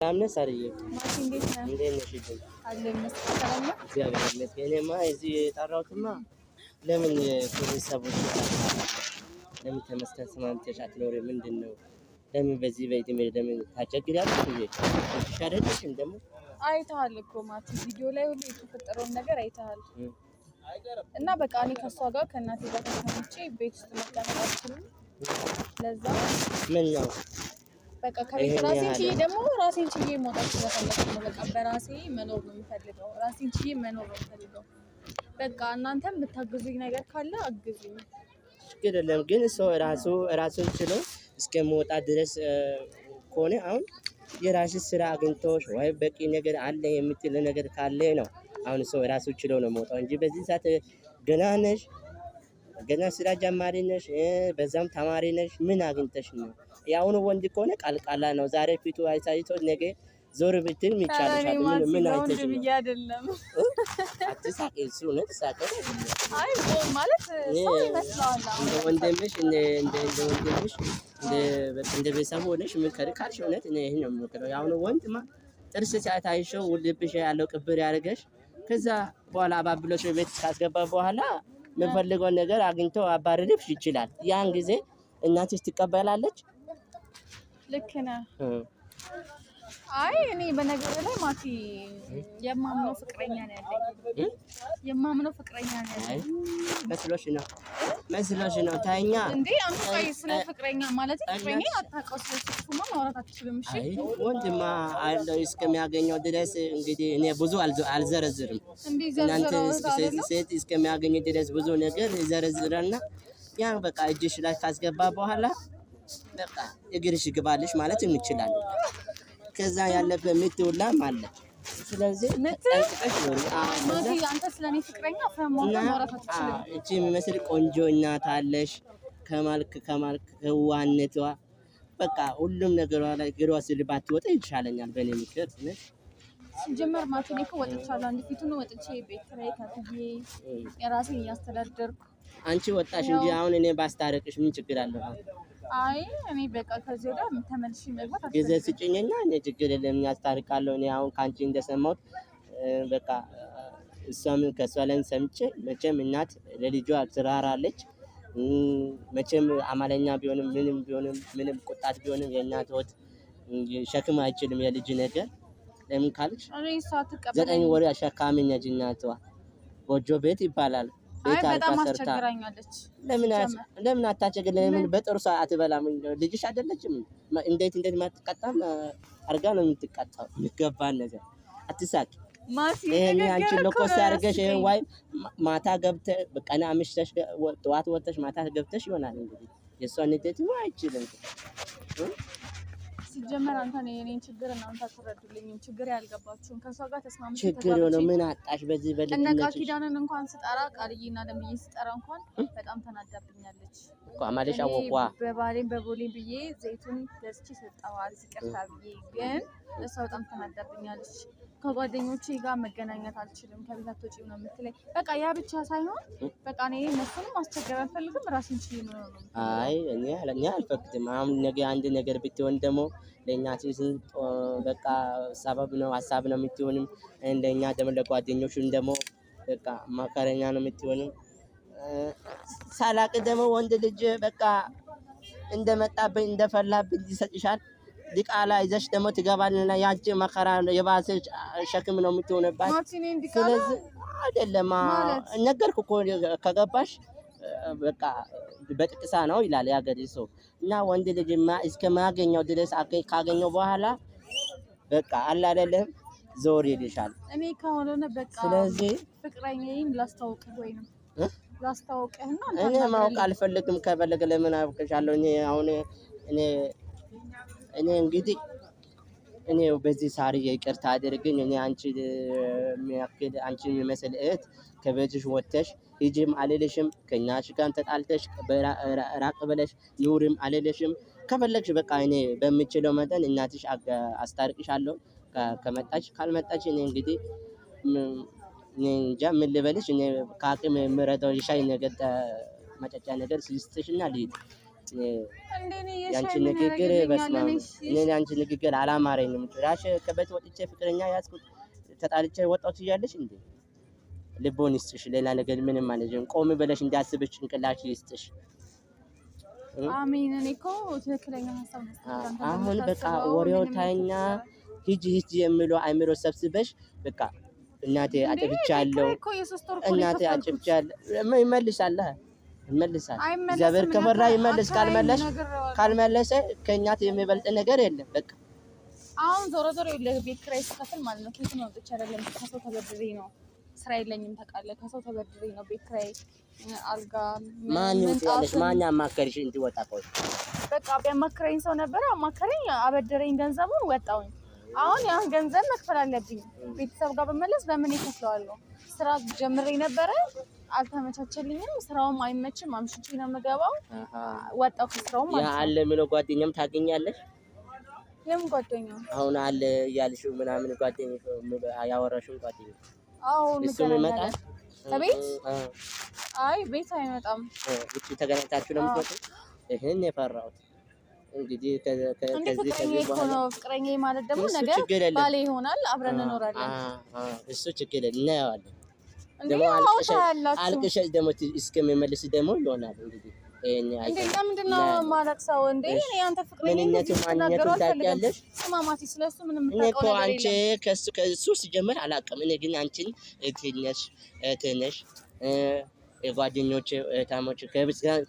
አምነ ሳርዬ ማቲ እንዴት ነህ? እንዴት ነሽ? አለ ይመስገን ሰላም ነው። እግዚአብሔር ይመስገን። እኔማ እዚህ የጠራሁትማ ለምን ቤተሰቦች ለምን ተመስገን ስማምተሽ አትኖሪም? ምንድን ነው? ለምን በዚህ በእድሜ ለምን ታቸግሪያለሽ? እሺ አይደለሽም ደግሞ አይተሃል እኮ ማቲ ቪዲዮ ላይ ሁሉ የተፈጠረውን ነገር አይተሃል። እና በቃ እኔ ከሷ ጋር ከእናቴ ጋር ተስማምቼ ቤት ውስጥ መቀመጥ አልችልም። ለዛ ምን ነው በቃ ከቤት ራሴን ችዬ ደግሞ ራሴን ችዬ መውጣት ስለፈለኩ ነው። በቃ በራሴ መኖር ነው የምፈልገው። ራሴን ችዬ መኖር ነው የምፈልገው። በቃ እናንተም ብታግዙኝ ነገር ካለ አግዙኝ። ችግር የለም ግን ሰው ራሱን ችሎ እስከመውጣ ድረስ ከሆነ አሁን የራስሽ ስራ አግኝቶሽ ወይ በቂ ነገር አለ የምትል ነገር ካለ ነው አሁን ሰው ራሱ ችሎ ነው መውጣው እንጂ በዚህ ሰዓት ገና ነሽ፣ ገና ስራ ጀማሪ ነሽ፣ በዛም ተማሪ ነሽ። ምን አግኝተሽ ነው? ያሁኑ ወንድ ከሆነ ቃልቃላ ነው። ዛሬ ፊቱ አይሳይቶ ነገ ዞር ብትል ይቻላል። ምን አይተሽ ነው? አይደለም አትሳቂ። እሱ ነው ተሳቀ። አይ ማለት ሰው ይመስላል እንደ ወንድምሽ እንደ ወንድምሽ እንደ ቤተሰብ ሆነሽ ምን ካልሽ እውነት እኔ ይሄን ነው የምመክረው። ያሁኑ ወንድማ ጥርስ ሰዓት አይሾው ልብሽ ያለው ቅብር ያርገሽ ከዛ በኋላ አባብሎሽ ቤት ካስገባ በኋላ የምፈልገውን ነገር አግኝቶ አባረርሽ ይችላል። ያን ጊዜ እናትሽ ትቀበላለች። ልክ ነህ። አይ እኔ በነገር ላይ ማቲ የማምነው ፍቅረኛ ነው ያለኝ። የማምነው ፍቅረኛ ነው ያለኝ። መስሎሽ ነው ታኛ እንዴ? አንተ ቆይ ስለ ፍቅረኛ ማለት ፍቅረኛ አታውቀው ስለሱማ ማውራት አትችልም። እሺ ወንድማ አለው እስከሚያገኘው ድረስ እንግዲህ እኔ ብዙ አልዘረዝርም። እናንተ ሴት እስከሚያገኝ ድረስ ብዙ ነገር ይዘረዝራልና ያን በቃ እጅሽ ላይ ካስገባ በኋላ በቃ እግርሽ ግባልሽ ማለት እንችላለን። ከዛ ያለፈ ምትውላም አለ። ስለዚህ ጠንቅቀሽ ነው ማቲ አንተ ስለኔ ፍቅረኛ ማውራት አትችልም። እቺ የሚመስል ቆንጆ እናት አለሽ። ከማልክ ከዋነቷ በቃ ሁሉም ነገሯ ላይ ግሯ ስል ባትወጣ ይሻለኛል በእኔ ምክር ነው። ሲጀመር ማቲ እኔ እኮ ወጥቻለሁ። አንድ ፊቱን ወጥቼ ቤት ኪራይ ከፍዬ የራሴን እያስተዳደርኩ አንቺ ወጣሽ እንጂ አሁን እኔ ባስታረቅሽ ምን ችግር አለው? አይ እኔ በቃ ከዚህ ወዲያ ተመልሼ መግባት ጊዜ ስጭኝና እኔ ችግር የለም ያስታርቃለሁ። እኔ አሁን ካንቺ እንደሰማሁት በቃ እሷም ከሷ ላይ ሰምቼ መቼም እናት ለልጇ ትራራለች። መቼም አማለኛ ቢሆንም ምንም ቁጣት ቢሆንም የእናት ወት ሸክም አይችልም የልጅ ነገር። ለምን ካልሽ 9 ወር አሸካሚ ነች እናቷ። ጎጆ ቤት ይባላል። ቤት በጣም አስቸግራኛለች። ለምን አታቸግር? ለምን በጥሩ ሰዓት በላም ልጅሽ አይደለችም? እንዴት ማትቀጣም አርጋ ነው የምትቀጣው። ይገባል ነገር አትሳቂ ማቲ። ይሄን አንቺ ለኮስ አርገሽ ወይ ማታ ገብተሽ በቀና አምሽተሽ ጠዋት ወጥተሽ ማታ ገብተሽ ይሆናል እንግዲህ የሷ ንዴት ነው አይችልም። ሲጀመር አንተ ነው የኔን ችግር እናንተ አትረዱልኝም። ችግር ያልገባችሁም ከሷ ጋር ተስማምቼ ችግር ነው። ምን አጣሽ? በዚህ በልጅነት እነቃ ኪዳንን እንኳን ስጠራ ቃልዬና ለምዬ ስጠራ እንኳን በጣም ተናዳብኛለች እኮ አማለሽ አወቋ በቦሌም ብዬ ዘይቱን ገዝቼ ሰጣዋት ይቅርታ ብዬ፣ ግን እሷ በጣም ተናዳብኛለች። ከጓደኞቼ ጋር መገናኘት አልችልም ከቤት አትወጪም ነው የምትለኝ። በቃ ያ ብቻ ሳይሆን በቃ እኔ እነሱንም ማስቸገር አልፈልግም። ራሴን ችዬ ነው። አይ እኔ አልፈቅድም። አሁን ነገ አንድ ነገር ብትሆን ደግሞ ለእናትሽ በቃ ሰበብ ነው ሀሳብ ነው የምትሆንም። እንደኛ ደግሞ ለጓደኞቹም ደግሞ በቃ ማከረኛ ነው የምትሆንም። ሳላቅ ደግሞ ወንድ ልጅ በቃ እንደመጣብኝ እንደፈላብኝ ይሰጥሻል። ዲቃላ ይዘሽ ደግሞ ትገባልና ያንቺ መከራ የባሰ ሸክም ነው የምትሆነባት። ስለዚህ አይደለም ነገርኩ እኮ ከገባሽ በቃ በጥቅሳ ነው ይላል ያገሬ ሰው። እና ወንድ ልጅማ እስከማገኘው ድረስ ካገኘው በኋላ በቃ አለ አይደለም ዞር ይልሻል። እኔ ከሆነ በቃ ስለዚህ ፍቅረኛዬን ላስተዋውቅህ ወይ ነው ላስተዋውቅህና እኔ ማወቅ አልፈልግም። ከፈለገ ለምን አውቅሻለሁ? እኔ አሁን እኔ እንግዲህ እኔ በዚህ ሳሪ ይቅርታ አድርግኝ። እኔ አንቺ የሚያክል አንቺ የሚመስል እህት ከቤትሽ ወጥተሽ ሂጂም አልልሽም። ከኛሽ ጋር ተጣልተሽ ራቅ ብለሽ ኑሪም አልልሽም። ከፈለግሽ በቃ እኔ በምችለው መጠን እናትሽ አስታርቅሻለሁ። ከመጣች ካልመጣች እኔ እንግዲህ እኔ እንጃ ምን ልበልሽ። እኔ ከአቅም የምረዳው የሻይ ነገር መጠጫ ነገር ስልስጥሽና ልሂድ። ያንቺ ንግግር በስመ አብ እኔ ያንቺ ንግግር አላማረኝም። ጭራሽ ከቤት ወጥቼ ፍቅረኛ ያዝኩት ተጣልቼ ወጣሁ ትያለሽ እንዴ? ልቦን ይስጥሽ። ሌላ ነገር ምንም አልልም። ቆም ብለሽ እንዳስብሽ ጭንቅላትሽ ይስጥሽ። አሜን። እኔ እኮ ትክክለኛ ሀሳብ ነው። አሁን በቃ ወሬው ታኛ ሂጂ የሚለው አይምሮ ሰብስበሽ በቃ እናቴ አጥፍቻለሁ፣ እናቴ አጥፍቻለሁ ይመልሳል። እግዚአብሔር ከፈራ ይመልስ፣ ካልመለሰ ከእናት የሚበልጥ ነገር የለም። በቃ አሁን ዞሮ ዞሮ ቤት ኪራይ ስከፍል ማለት ነው ከየት ነው ወጥቼ አይደለም ከሰው ተበድሬ ነው። ስራ የለኝም ታውቃለህ። ከሰው ተበድሬ ነው ቤት ኪራይ፣ አልጋ፣ ማን ይወጣልሽ? ማን ያማከርሽ እንዲወጣ? ቆይ በቃ ቢያማክረኝ ሰው ነበር፣ አማከረኝ፣ አበደረኝ፣ ገንዘቡን ወጣሁኝ። አሁን ያን ገንዘብ መክፈል አለብኝ። ቤተሰብ ጋር በመለስ በምን ይከፍለዋለሁ? ስራ ጀምሬ ነበረ አልተመቻቸልኝም። ስራውም አይመችም። አምሽቼ ነው የምገባው። ወጣሁ ከስራው ማለት ነው። ያ አለ የሚለው ጓደኛም ታገኛለሽ? የምን ጓደኛ? አሁን አለ ያልሽው ምናምን ጓደኛ ያወራሽው ጓደኛ? አዎ እሱም ይመጣል ቤት? አይ ቤት አይመጣም። ውጪ ተገናኝታችሁ ነው የምትወጡት? ይሄን የፈራሁት እንግዲህ ከዚህ በኋላ ፍቅረኛ ማለት ደግሞ ነገ ባሌ ይሆናል። አብረን እንኖራለን። እሱ ችግር የለም፣ እናየዋለን። ደግሞ አልቅሸሽ ደግሞ እስከሚመልስ ደግሞ ይሆናል እንግዲህ ለምንድን ነው የማለቅሰው? እንዴ እኔ አንተ ፍቅረኛ ማንነቱን ታውቂያለሽ? ስማማቲ ስለሱ ምንም እኔ እኮ አንቺ ከሱ ሲጀምር አላውቅም። እኔ ግን አንቺን እህቴ ነሽ፣ የጓደኞቼ እህታሞች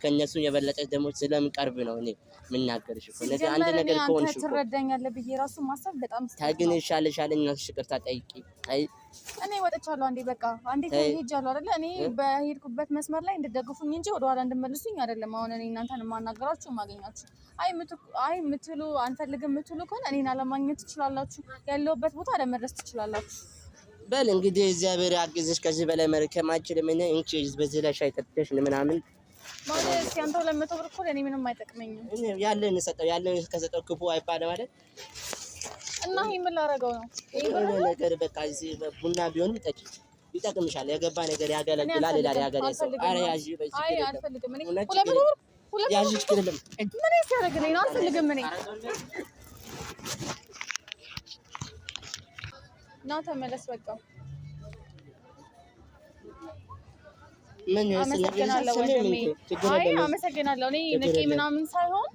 ከእነሱ የበለጠ ደግሞ ስለምቀርብ ነው እኔ የምናገርሽ እኮ። ነገ አንድ ነገር ከሆንሽ እኮ ትረዳኛለህ ብዬ ራሱ ማሰብ በጣም ታግን ይሻልሻል። እናትሽ ይቅርታ ጠይቂ። እኔ ወጥቻለሁ። አንዴ በቃ አንዴ ሄጃለሁ አይደለ? እኔ በሄድኩበት መስመር ላይ እንድትደግፉኝ እንጂ ወደኋላ እንድመልሱኝ አይደለም። አሁን እኔ እናንተን የማናገራችሁ የማገኛችሁ አይ የምትሉ አንፈልግም የምትሉ ከሆነ እኔን አለማግኘት ትችላላችሁ። ያለሁበት ቦታ አለመድረስ ትችላላችሁ። በል እንግዲህ እግዚአብሔር ያግዝሽ። ከዚህ በላይ መርከም አይችልም። እኔ እንቺ በዚህ ላይ ሻይ ጠጥተሽ ምናምን ማለት ሲያንተ 200 ብር እኮ ለኔ ምንም አይጠቅመኝም። ያለን ከሰጠው ክፉ አይባልም ማለት እና ይሄ ምን ላደርገው ነው? ይሄ ነገር በቃ እዚህ ቡና ቢሆንም ጠጪ ይጠቅምሻል። የገባ ነገር ያገለግላል ይላል ያገለ ሰው። አረ ያጂ በዚህ አይ አልፈልግም። እኔ 200 ብር ያጂ ትክልም ምን ያስያደርግልኝ ነው? አልፈልግም። እኔ ና ተመለስ በቃ። ምን አመሰግናለሁ ወንድሜ። አይ አመሰግናለሁ። እኔ ንቄ ምናምን ሳይሆን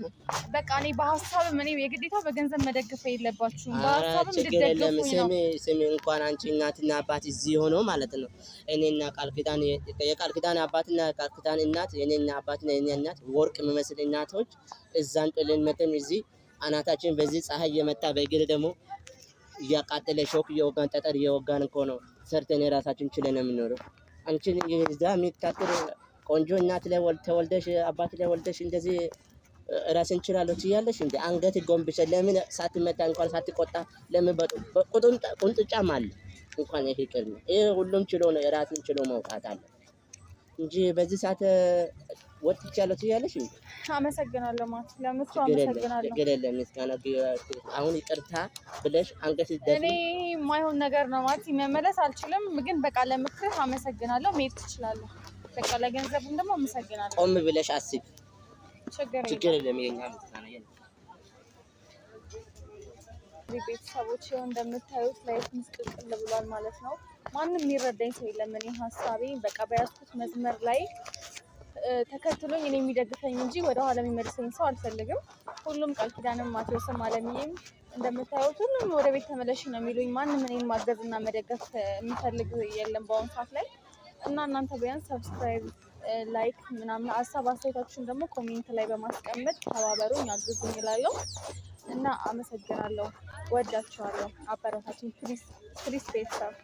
በቃ እኔ በሀሳብም እኔ የግዴታ በገንዘብ መደገፍ የለባችሁም። በሀሳብም እንድትደግፉኝ ነው። ስሜ እንኳን አንቺ እናትና አባት እዚህ ሆነው ማለት ነው። እኔና ቃል ኪዳን የቃል ኪዳን አባትና ቃል ኪዳን እናት የኔና አባትና የኔ እናት ወርቅ የሚመስል እናቶች እዛን ጥልን መተን እዚህ አናታችን በዚህ ፀሐይ እየመጣ በእግር ደግሞ እያቃጠለ ሾክ እየወጋን ጠጠር እየወጋን እኮ ነው ሰርተን የራሳችን ችለን የምንኖረው። አንቺን እዛ የሚታጥር ቆንጆ እናት ላይ ተወልደሽ አባት ላይ ወልደሽ እንደዚህ ራስን ችላለሁ ትያለሽ እንዴ? አንገት ጎንብሰ ለምን ሳትመታ እንኳን ሳትቆጣ ለምን ቁንጥጫም አለ እንኳን ይሄ ቅርብ ይሄ ሁሉም ችሎ ነው የራስን ችሎ መውጣት አለ እንጂ በዚህ ሰዓት ወጥቻለሁ ትያለሽ እንዴ? አመሰግናለሁ ማለት ለምቱ አመሰግናለሁ። ገለለ ምስጋና አሁን ይቅርታ ብለሽ አንገት ደስ እኔ የማይሆን ነገር ነው ማለት መመለስ አልችልም፣ ግን በቃ ለምክር አመሰግናለሁ። መሄድ ትችላለህ። በቃ ለገንዘቡም ደግሞ አመሰግናለሁ። ቆም ብለሽ አስቢ። ችግር የለም። የኛ ምስጋና የለም። ቤተሰቦች እንደምታዩት ላይፍ ምስቅልቅል ብሏል ማለት ነው። ማንም የሚረዳኝ ሰው የለም። እኔ ሀሳቤ በቃ በያዝኩት መስመር ላይ ተከትሎኝ እኔ የሚደግፈኝ እንጂ ወደ ኋላ የሚመልሰኝ ሰው አልፈልግም። ሁሉም ቃል ኪዳንም ማቴዎስም አለምዬም እንደምታዩት ሁሉም ወደ ቤት ተመለሽ ነው የሚሉኝ። ማንም እኔን ማገዝና መደገፍ የሚፈልግ የለም በአሁኑ ሰዓት ላይ እና እናንተ ቢያንስ ሰብስክራይብ፣ ላይክ ምናምን ሀሳብ አስተያየታችሁን ደግሞ ኮሜንት ላይ በማስቀመጥ ተባበሩኝ፣ አግዙኝ እላለሁ እና አመሰግናለሁ። ወዳችኋለሁ። አበረታችሁኝ ፕሊስ ቤተሰብ